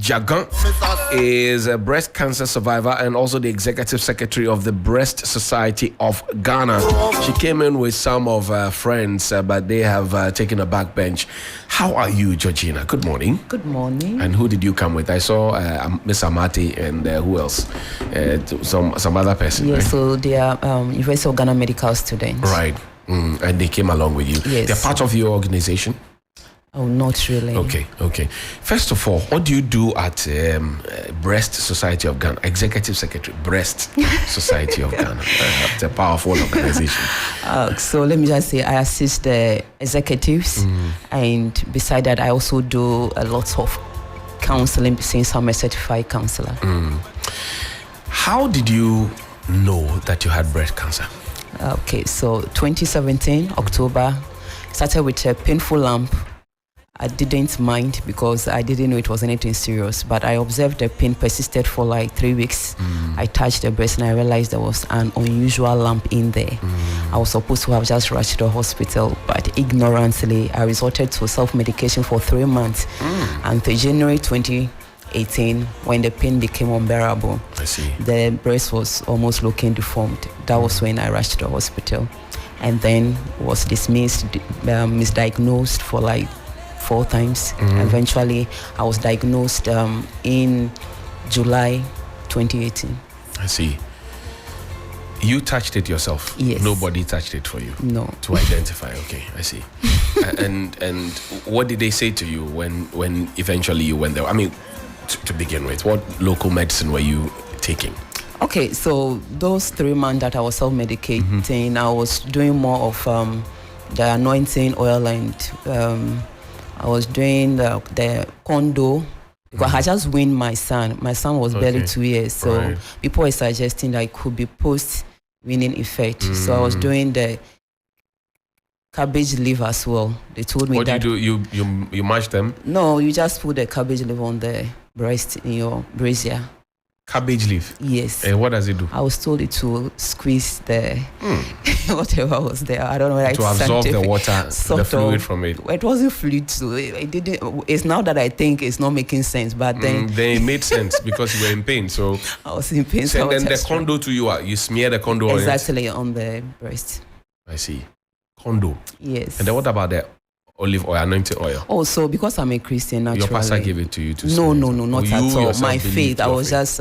Jagan is a breast cancer survivor and also the executive secretary of the Breast Society of Ghana. She came in with some of her friends, but they have taken a back bench. How are you, Georgina? Good morning. Good morning. And who did you come with? I saw Miss Amati and who else? Some other person. Yes, right? so they are University of Ghana medical students. Right. And they came along with you. Yes. They're part of your organization? Oh, not really. Okay. First of all, what do you do at Breast Society of Ghana? Executive Secretary, Breast Society of Ghana. It's a powerful organization. So let me just say, I assist the executives, and beside that, I also do a lot of counseling since I'm a certified counselor. How did you know that you had breast cancer? Okay, so 2017, October, started with a painful lump. I didn't mind because I didn't know it was anything serious, but I observed the pain persisted for like 3 weeks. I touched the breast and I realized there was an unusual lump in there. I was supposed to have just rushed to the hospital, but ignorantly, I resorted to self-medication for 3 months. Until January 2018, when the pain became unbearable. I see. The breast was almost looking deformed. That was when I rushed to the hospital, and then was dismissed, misdiagnosed for like 4 times. Eventually, I was diagnosed in July 2018. I see. You touched it yourself? Yes. Nobody touched it for you? No. To identify, okay, I see. and what did they say to you when eventually you went there? I mean, to begin with, what local medicine were you taking? Okay, so those 3 months that I was self-medicating, I was doing more of the anointing oil, and I was doing the condo, because I just weaned my son. My son was barely 2 years, so people were suggesting that it could be post-weaning effect. So I was doing the cabbage leaf as well. They told me what that. What do you do? You mash them? No, you just put the cabbage leaf on the breast in your brazier. Cabbage leaf? Yes. And what does it do? I was told it to squeeze the whatever was there. I don't know whether to absorb the water, the fluid from it. It wasn't fluid, so it didn't. It's now that I think it's not making sense, but then it made sense because you were in pain. So I was in pain. So then the condo to you smear the condo exactly on the breast. I see. Condo. Yes. And then what about the olive oil, anointing oil? Oh, so because I'm a Christian, naturally. Your pastor gave it to you to No, not at all. My faith, I was just,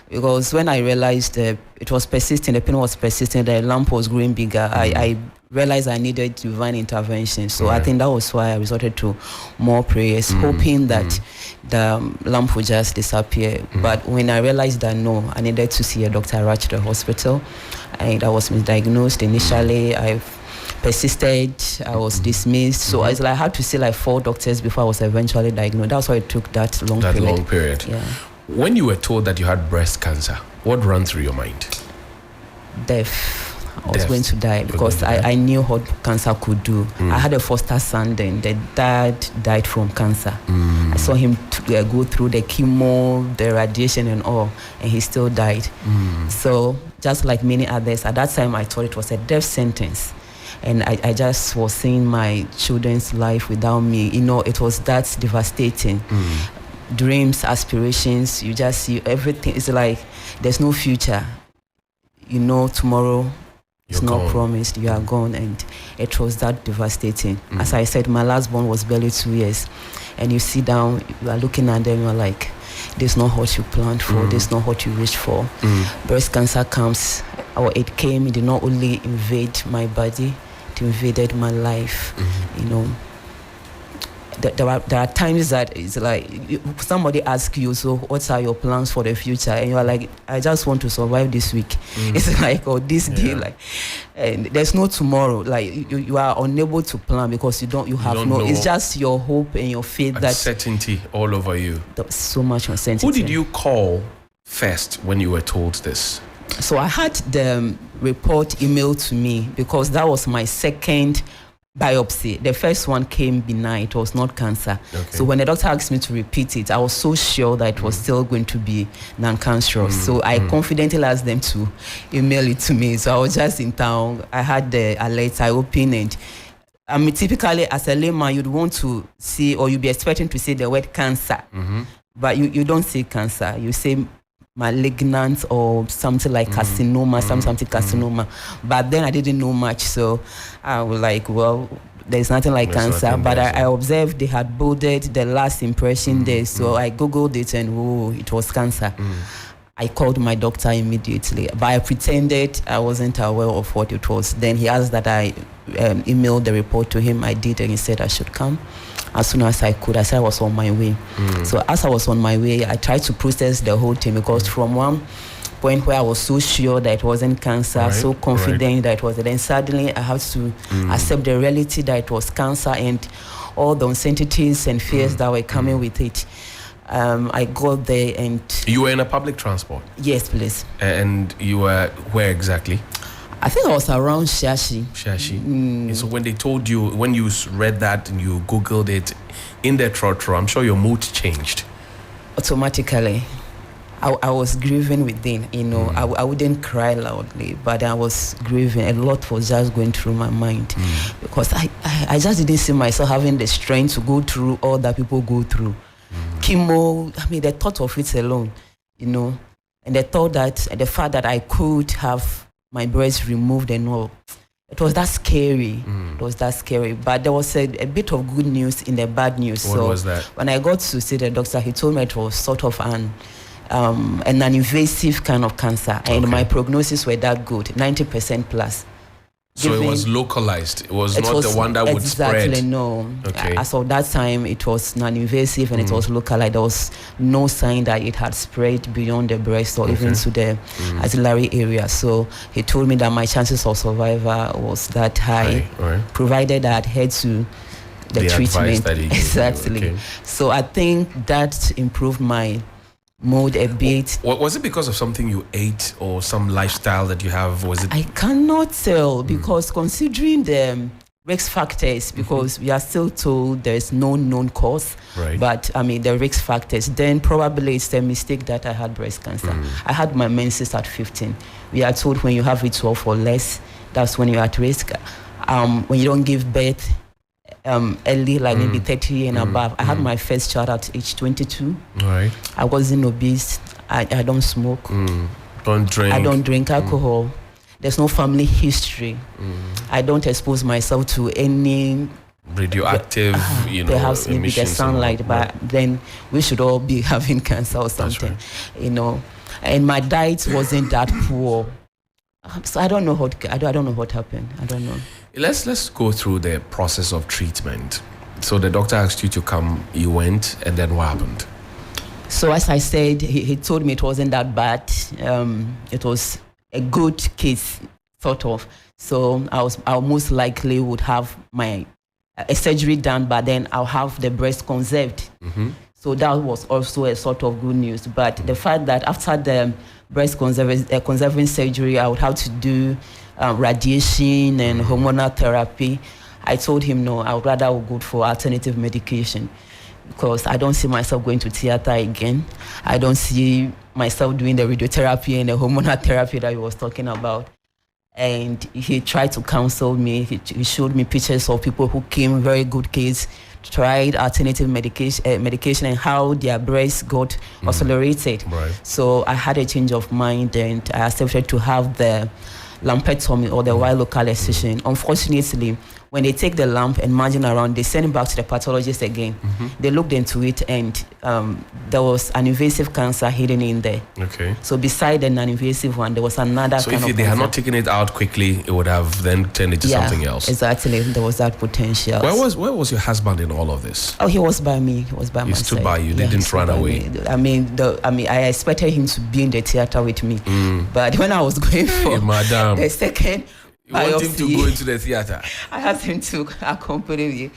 because when I realized it was persisting, the pain was persisting, the lump was growing bigger, I realized I needed divine intervention. So I think that was why I resorted to more prayers, hoping that the lump would just disappear. But when I realized that no, I needed to see a doctor, I rushed to the hospital, and I was misdiagnosed. Initially, I persisted, I was dismissed. So I had to see like 4 doctors before I was eventually diagnosed. That's why it took that long period. Yeah. When you were told that you had breast cancer, what ran through your mind? Death. I was going to die because I knew what cancer could do. I had a foster son then. The dad died from cancer. I saw him go through the chemo, the radiation and all, and he still died. So just like many others, at that time I thought it was a death sentence. And I just was seeing my children's life without me. It was that devastating. Dreams, aspirations, you just see everything. It's like there's no future. Tomorrow is not promised. You are gone. And it was that devastating. As I said, my last born was barely 2 years. And you sit down, you are looking at them, you're like, this is not what you planned for. This is not what you wished for. Breast cancer comes, or it came, it did not only invade my body, it invaded my life. There are times that it's like somebody asks you, so what are your plans for the future? And you're like, I just want to survive this week. It's like, or this day, and there's no tomorrow. Like you are unable to plan because you have no. It's just your hope and your faith. That uncertainty all over you. There's so much uncertainty. Who did you call first when you were told this? So I had the report emailed to me because that was my second biopsy. The first one came benign. It was not cancer. So when the doctor asked me to repeat it, I was so sure that it was still going to be non-cancerous. So I confidently asked them to email it to me. So I was just in town. I had the alert. I opened it. I mean, typically as a layman, you'd want to see, or you'd be expecting to see the word cancer. but you don't say cancer. You say malignant or something like carcinoma, something carcinoma. But then I didn't know much, so I was like, well, there's nothing like cancer. But I observed they had bolded the last impression there, so I googled it and it was cancer. I called my doctor immediately, but I pretended I wasn't aware of what it was. Then he asked that I emailed the report to him. I did, and he said I should come as soon as I could. I said I was on my way. So as I was on my way, I tried to process the whole thing, because from one point where I was so sure that it wasn't cancer, so confident that it was, then suddenly I had to accept the reality that it was cancer and all the uncertainties and fears that were coming with it. I got there and... You were in a public transport? Yes, please. And you were where exactly? I think I was around Shashi. Shashi. So when they told you, when you read that and you Googled it, in the trotro, I'm sure your mood changed. Automatically. I was grieving within, I wouldn't cry loudly, but I was grieving. A lot was just going through my mind, because I just didn't see myself having the strength to go through all that people go through. Chemo, the thought of it alone, and the thought that, the fact that I could have my breast removed and all, it was that scary. It was that scary. But there was a bit of good news in the bad news. What was that? When I got to see the doctor, he told me it was sort of an invasive kind of cancer, and my prognosis were that good, 90% plus. So it was localized. It was not the one that would spread. Exactly, no. Okay. As of that time, it was non-invasive and it was localized. There was no sign that it had spread beyond the breast or even to the axillary area. So he told me that my chances of survival was that high, provided I adhered to the treatment. Exactly. So I think that improved my mood a bit. Was it because of something you ate or some lifestyle that you have? Was it? I cannot tell, because considering the risk factors, because we are still told there is no known cause, but the risk factors, then probably it's a mistake that I had breast cancer. I had my menses at 15. We are told when you have it 12 or less, that's when you're at risk. When you don't give birth early, like maybe 30 and above. I had my first child at age 22. Right. I wasn't obese. I don't smoke. Don't drink. I don't drink alcohol. There's no family history. I don't expose myself to any radioactive, perhaps maybe the sunlight, but then we should all be having cancer or something, And my diet wasn't that poor. So I don't know what happened. I don't know. Let's go through the process of treatment. So the doctor asked you to come, you went, and then what happened? So as I said, he told me it wasn't that bad. It was a good case, sort of. So I most likely would have a surgery done, but then I'll have the breast conserved. So that was also a sort of good news. But the fact that after the breast conserving surgery, I would have to do radiation and hormonal therapy. I told him no, I would rather go for alternative medication, because I don't see myself going to theater again. I don't see myself doing the radiotherapy and the hormonal therapy that he was talking about. And he tried to counsel me. He showed me pictures of people who came, very good case, tried alternative medication and how their breasts got accelerated. So I had a change of mind and I accepted to have the lumpectomy or the wide local excision. Unfortunately, when they take the lump and margin around, they send it back to the pathologist again. They looked into it and there was an invasive cancer hidden in there. Okay. So beside the non-invasive one, there was another kind of cancer. So if they had not taken it out quickly, it would have then turned into something else. Exactly. There was that potential. Where was your husband in all of this? Oh, he was by me. He was by my side. He stood by you. They didn't run away. I expected him to be in the theater with me. But when I was going for the second you want him to go into the theater? I asked him to accompany me.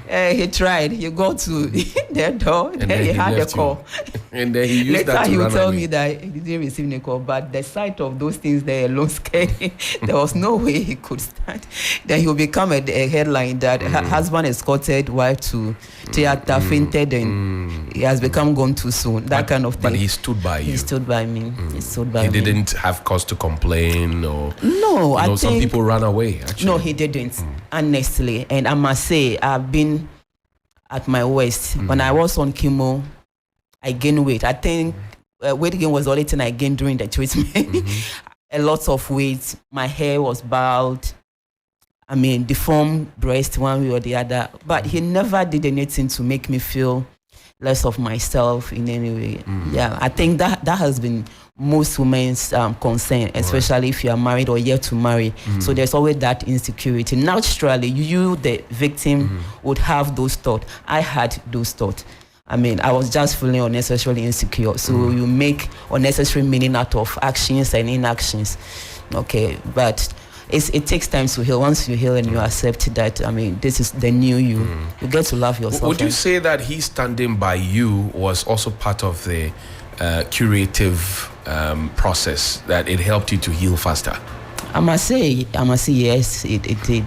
He tried. He got to the door. And then he had a call. And then he used that to run away. Later he would tell me that he didn't receive a call. But the sight of those things there alone scared him. There was no way he could stand. Then he will become a headline that husband escorted wife to theater, fainted, and he has become gone too soon. That kind of thing. But he stood by you. He stood by me. He stood by me. He didn't have cause to complain or... No, I think... some people ran away, actually. No, he didn't, honestly. And I must say, I've been at my worst. When I was on chemo, I gained weight. I think weight gain was the only thing I gained during the treatment. A lot of weight. My hair was bald. I mean, deformed breast one way or the other. But he never did anything to make me feel less of myself in any way. Yeah, I think that has been most women's concern, especially if you are married or yet to marry. So there's always that insecurity. Naturally, you the victim, would have those thoughts. I had those thoughts. I mean, I was just feeling unnecessarily insecure. So you make unnecessary meaning out of actions and inactions. Okay, but it takes time to heal. Once you heal and you accept that, I mean, this is the new you. You get to love yourself. Would you say that he standing by you was also part of the curative process, that it helped you to heal faster? I must say yes, it did.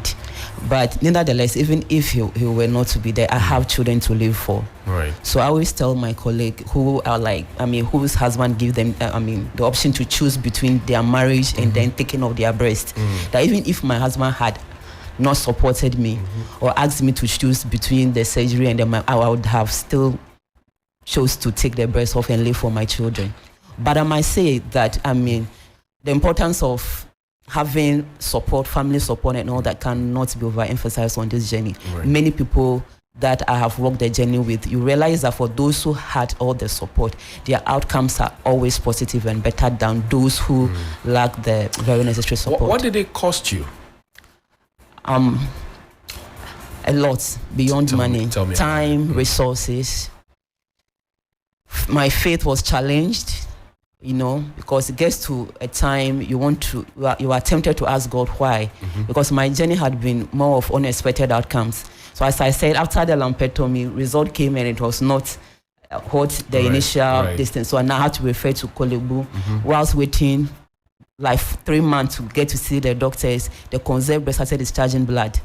But nevertheless, even if he were not to be there, I have children to live for. Right. So I always tell my colleague who are like, whose husband give them, the option to choose between their marriage and then taking of their breast, that even if my husband had not supported me or asked me to choose between the surgery and I would have still chose to take the breast off and live for my children. But I might say that, the importance of having support, family support and all that cannot be overemphasized on this journey. Right. Many people that I have walked the journey with, you realize that for those who had all the support, their outcomes are always positive and better than those who lack the very necessary support. What did it cost you? A lot beyond money. Tell me. Time, resources. My faith was challenged. Because it gets to a time you are tempted to ask God why. Because my journey had been more of unexpected outcomes. So as I said, after the lumpectomy, result came and it was not what the initial distance. So I now had to refer to Korle Bu. Whilst waiting like 3 months to get to see the doctors, the conserved breast started discharging blood.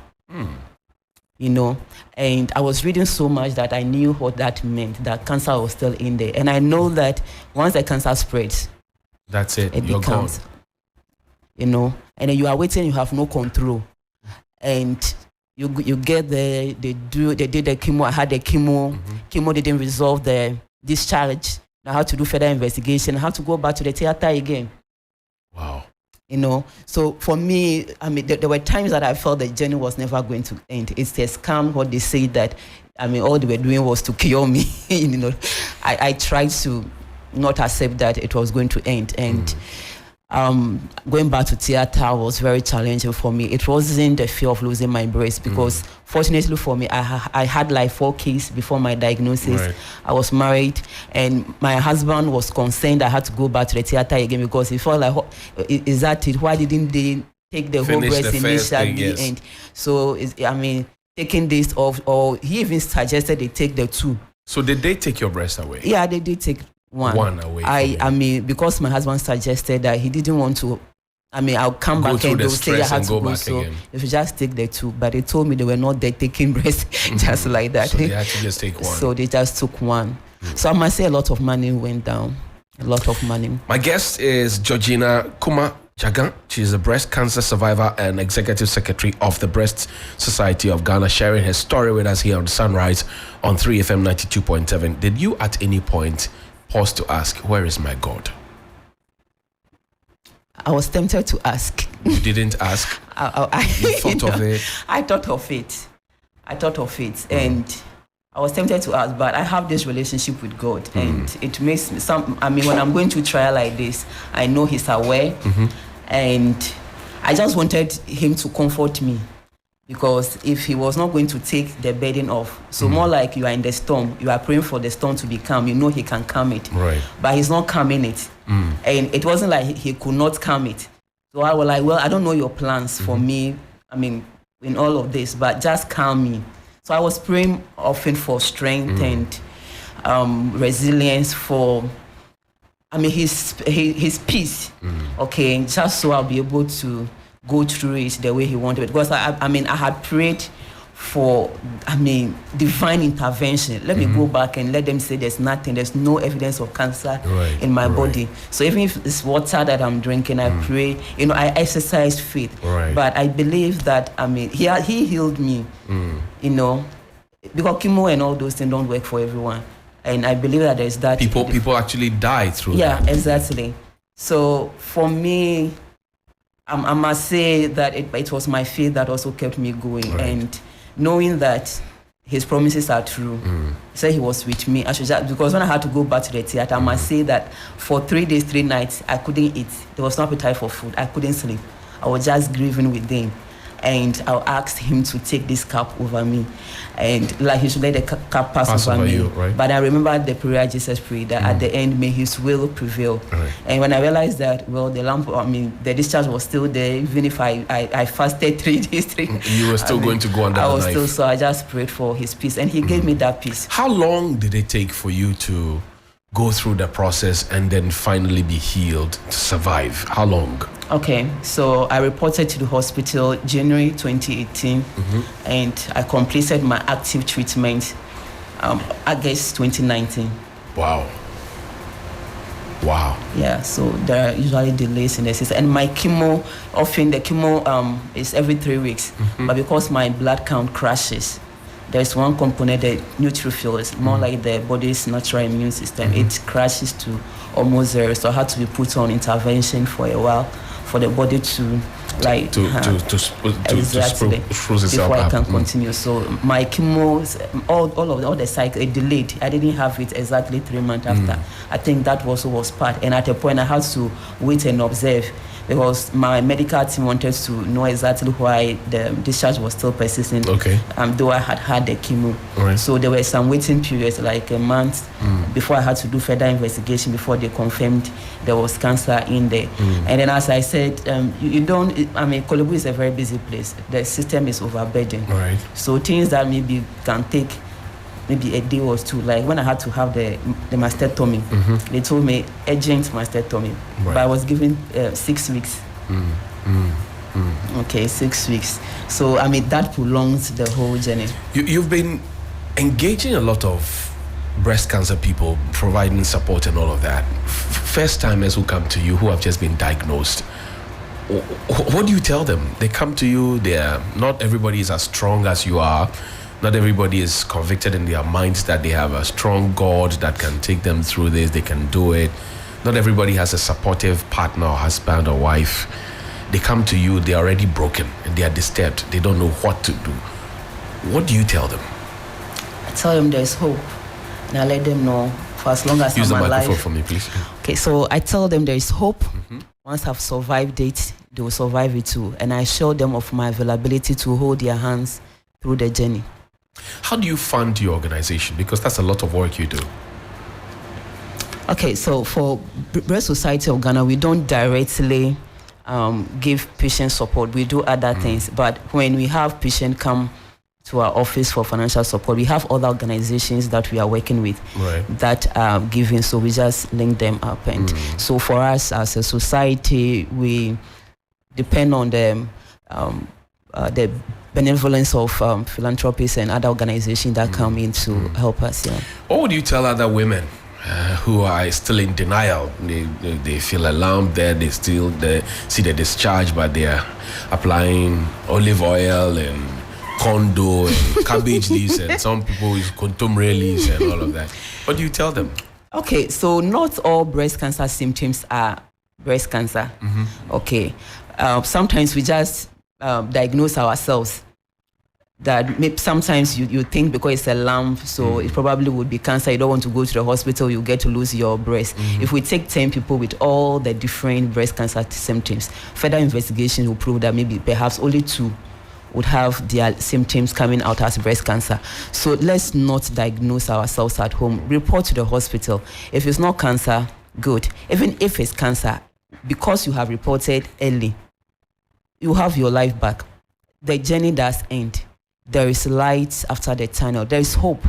And I was reading so much that I knew what that meant, that cancer was still in there. And I know that once the cancer spreads, that's it. You're becomes, and then you are waiting, you have no control. And you get there, they did the chemo, I had the chemo, chemo didn't resolve the discharge. I had to do further investigation, I had to go back to the theater again. Wow. So for me, there were times that I felt the journey was never going to end. It's a scam what they say that, all they were doing was to cure me. I tried to not accept that it was going to end. And going back to theater was very challenging for me. It wasn't the fear of losing my breast because fortunately for me, I had like 4 kids before my diagnosis. Right. I was married and my husband was concerned I had to go back to the theater again because he felt like, is that it? Why didn't they take the whole breast initially? Yes. And so, taking this off, or he even suggested they take the 2. So did they take your breast away? Yeah, they did take one away. Because my husband suggested that he didn't want to. I'll come back and they'll say I had to go. So if you just take the 2, but they told me they were not there taking breast just like that. So they had to just take one. So they just took one. So I must say a lot of money went down. A lot of money. My guest is Georgina Kuma Jagan. She is a breast cancer survivor and executive secretary of the Breast Society of Ghana, sharing her story with us here on Sunrise on 3FM 92.7. Did you at any point pause to ask, where is my God? I was tempted to ask. You didn't ask? You thought of it? I thought of it. And I was tempted to ask, but I have this relationship with God. And it makes me when I'm going to trial like this, I know He's aware. And I just wanted Him to comfort me. Because if He was not going to take the burden off, so more like you are in the storm, you are praying for the storm to be calm, you know He can calm it. Right. But He's not calming it. And it wasn't like He could not calm it. So I was like, well, I don't know your plans for me, in all of this, but just calm me. So I was praying often for strength and resilience, for His peace. Okay, just so I'll be able to go through it the way He wanted. Because I had prayed for divine intervention. Let me go back and let them say there's no evidence of cancer in my body. So even if it's water that I'm drinking, I pray, I exercise faith. But I believe that He healed me, because chemo and all those things don't work for everyone. And I believe that there's that. People actually die through that. Yeah, exactly. So for me, I must say that it was my faith that also kept me going. Right. And knowing that his promises are true. He said he was with me. Because when I had to go back to the theater, I must say that for 3 days, 3 nights, I couldn't eat. There was no appetite for food. I couldn't sleep. I was just grieving within. And I asked him to take this cup over me. And like he should let the cup pass over me. You, right? But I remember the prayer Jesus prayed that at the end, may his will prevail. Right. And when I realized that, the discharge was still there, even if I fasted 3 days, 3 You were still going to go under the knife. I was still, so I just prayed for his peace. And he gave me that peace. How long did it take for you to go through the process and then finally be healed, to survive? How long? Okay, so I reported to the hospital January 2018, and I completed my active treatment August 2019. Wow. Yeah, so there are usually delays in the system. And my chemo, often the chemo is every 3 weeks, but because my blood count crashes, there's one component, the neutrophil, is more like the body's natural immune system. It crashes to almost zero, so I had to be put on intervention for a while for the body to spruce itself before up. I can continue. So my chemo, all the cycle, it delayed. I didn't have it exactly 3 months after. I think that also was part. And at a point, I had to wait and observe, because my medical team wanted to know exactly why the discharge was still persistent. Okay. Though I had the chemo. Right. So there were some waiting periods, like a month, before I had to do further investigation before they confirmed there was cancer in there. And then, as I said, Korle Bu is a very busy place. The system is overburdened. Right. So things that maybe can take maybe a day or two, like when I had to have the mastectomy, they told me urgent mastectomy, but I was given 6 weeks. Okay, 6 weeks. So that prolongs the whole journey. You've been engaging a lot of breast cancer people, providing support and all of that. First timers who come to you, who have just been diagnosed, what do you tell them? They come to you, not everybody is as strong as you are. Not everybody is convicted in their minds that they have a strong God that can take them through this, they can do it. Not everybody has a supportive partner or husband or wife. They come to you, they're already broken and they are disturbed. They don't know what to do. What do you tell them? I tell them there's hope. And I let them know for as long as I'm alive. Use the microphone for me, please. Okay, so I tell them there is hope. Once I've survived it, they will survive it too. And I show them of my availability to hold their hands through the journey. How do you fund your organization? Because that's a lot of work you do. Okay, so for Breast Society of Ghana, we don't directly give patient support. We do other things. But when we have patients come to our office for financial support, we have other organizations that we are working with that are giving. So we just link them up. And so for us as a society, we depend on the benevolence of philanthropists and other organizations that come in to help us. Yeah. What would you tell other women who are still in denial? They feel alarmed there, they still see the discharge, but they are applying olive oil and condo and cabbage leaves, and some people use contumely leaves and all of that. What do you tell them? Okay, so not all breast cancer symptoms are breast cancer. Okay, sometimes we just diagnose ourselves. That maybe sometimes you think because it's a lump, so it probably would be cancer. You don't want to go to the hospital, you get to lose your breast. If we take 10 people with all the different breast cancer symptoms, further investigation will prove that maybe perhaps only 2 would have their symptoms coming out as breast cancer. So let's not diagnose ourselves at home. Report to the hospital. If it's not cancer, good. Even if it's cancer, because you have reported early, you have your life back. The journey does end. There is light after the tunnel. There is hope.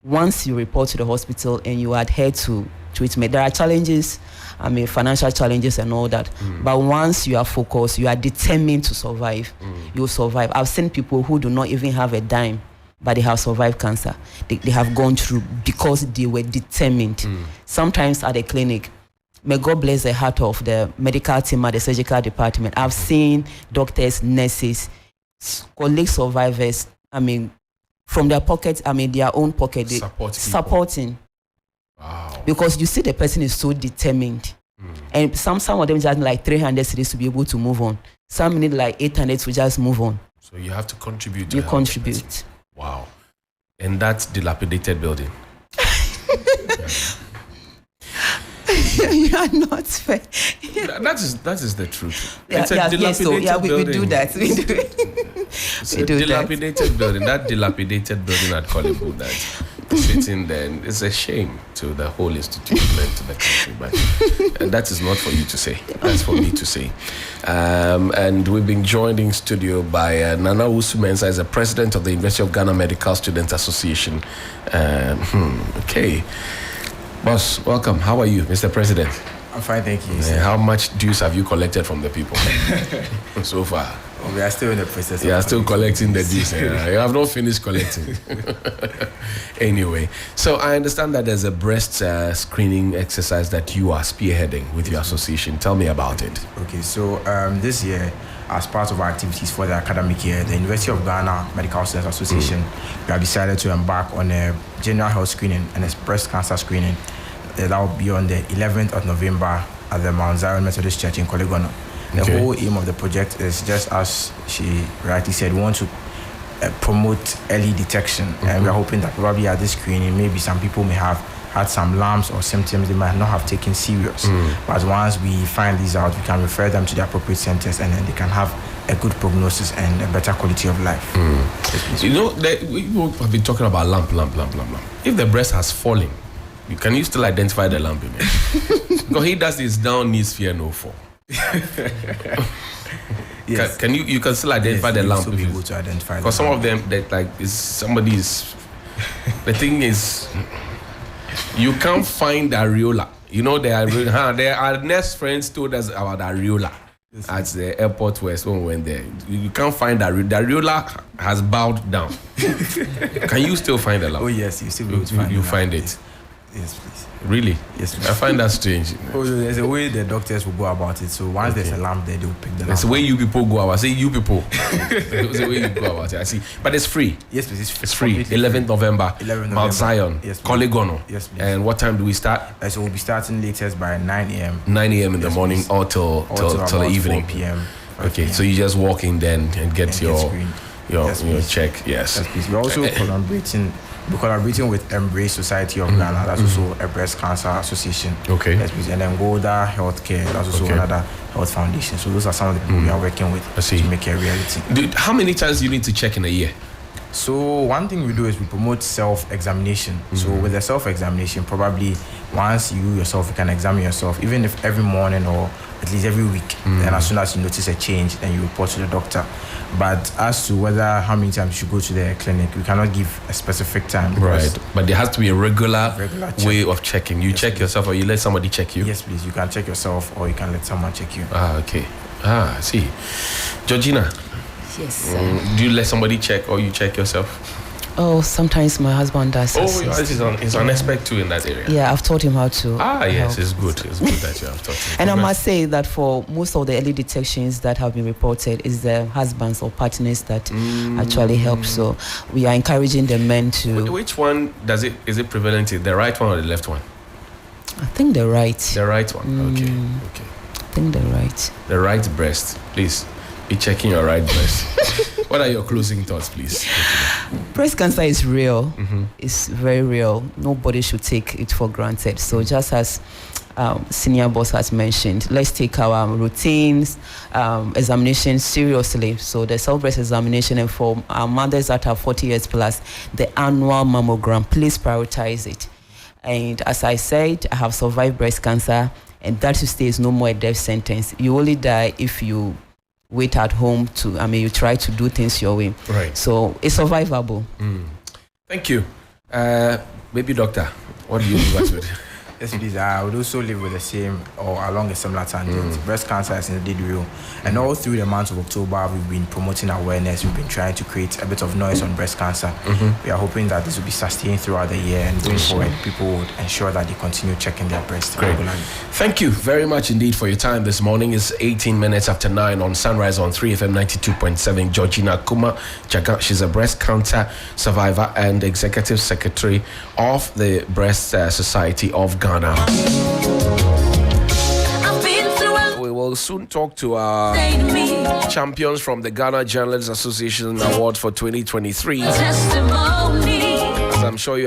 Once you report to the hospital and you adhere to treatment, there are challenges, financial challenges and all that. But once you are focused, you are determined to survive, you'll survive. I've seen people who do not even have a dime, but they have survived cancer. They have gone through because they were determined. Sometimes at the clinic, may God bless the heart of the medical team at the surgical department. I've seen doctors, nurses, colleague survivors, from their pockets, their own pocket, supporting. Wow. Because you see the person is so determined. And some of them just like 300 cedis to be able to move on. Some need like 800 to just move on. So you have to contribute. You contribute. Wow. And that's dilapidated building. You are not fair. That is the truth. Yeah, it's a dilapidated building. We do that. We do it. It's a dilapidated building. That dilapidated building at Korle Bu that's sitting there. It's a shame to the whole institution and to the country. But that is not for you to say. That's for me to say. And we've been joined in studio by Nana Owusu-Mensah, is the president of the University of Ghana Medical Students Association. Okay. Boss, welcome. How are you, Mr. President? I'm fine, thank you. How much dues have you collected from the people so far? We are still in the process. You are still collecting the dues. You have not finished collecting. Anyway, so I understand that there's a breast screening exercise that you are spearheading with your association. Tell me about it. Okay, so this year, as part of our activities for the academic year, the University of Ghana Medical Students Association, we have decided to embark on a general health screening and a breast cancer screening. That will be on the 11th of November at the Mount Zion Methodist Church in Korle Bu. The whole aim of the project is, just as she rightly said, we want to promote early detection. And we are hoping that probably at this screening, maybe some people may have had some lumps or symptoms they might not have taken serious. But once we find these out, we can refer them to the appropriate centers, and then they can have a good prognosis and a better quality of life. You know, we have been talking about lump. If the breast has fallen, can you still identify the lump in it? Because he does this down, knees, fear, no fall. Yes. You can still identify the lump? Be able to identify. Because some of them, that like is somebody is. The thing is, you can't find the areola. You know our next friends told us about the areola at the airport west when we went there. You can't find the areola has bowed down. Can you still find the lump? Oh yes, you still be able to find it. You find it. Yes, please. Really? Yes, please. I find that strange. There's a way the doctors will go about it. So once there's a lump there, they will pick the lump. That's the way you people go about it. I say you people. That's the way you go about it. I see. But it's free. Yes, please. It's free. 11th November. 11th Mount Zion. Yes, Korle Bu. Yes, please. And what time do we start? So we'll be starting latest by 9 a.m. 9 a.m. in the morning, please. or till the evening. 4 p.m. Okay, so you just walk in then and get your check. Yes. Yes, please. We're also collaborating with Embrace Society of Ghana. That's also a breast cancer association. Okay. Yes, please. And then Golda Healthcare. That's also another health foundation. So those are some of the people we are working with to make it a reality. How many times do you need to check in a year? So one thing we do is we promote self-examination. So with the self-examination, probably once you yourself, you can examine yourself, even if every morning or at least every week. And as soon as you notice a change, then you report to the doctor. But as to how many times you should go to the clinic, we cannot give a specific time. Right. But there has to be a regular way of checking. You check yourself, or you let somebody check you? Yes, please. You can check yourself, or you can let someone check you. Okay. I see. Georgina? Yes. Do you let somebody check, or you check yourself? Oh, sometimes my husband does. He's an expert too in that area. Yeah, I've taught him how to. Yes, it's good. It's good that you have taught him. And I must say that for most of the early detections that have been reported, is the husbands or partners that actually help. So we are encouraging the men to. Which one is it prevalent in? The right one or the left one? I think the right. The right one. Okay. I think the right. The right breast, please. Be checking your right breast. What are your closing thoughts, please? Breast cancer is real. It's very real. Nobody should take it for granted. So just as senior boss has mentioned, let's take our routines, examinations seriously. So the self-breast examination, and for our mothers that are 40 years plus, the annual mammogram, please prioritize it. And as I said, I have survived breast cancer, and that to stay is no more a death sentence. You only die if you wait at home you try to do things your way. Right. So it's survivable. Thank you. Baby doctor, what do you advise with? Yes, please. I would also live with the same or along a similar tangent. Breast cancer is indeed real. And all through the month of October, we've been promoting awareness. We've been trying to create a bit of noise on breast cancer. We are hoping that this will be sustained throughout the year, and going forward, people would ensure that they continue checking their breast regularly. Thank you very much indeed for your time this morning. It's 18 minutes after 9 on Sunrise on 3FM 92.7. Georgina Kuma Jaga, she's a breast cancer survivor and executive secretary of the Breast Society of Ghana. We will soon talk to our champions from the Ghana Journalists Association Award for 2023. As I'm sure you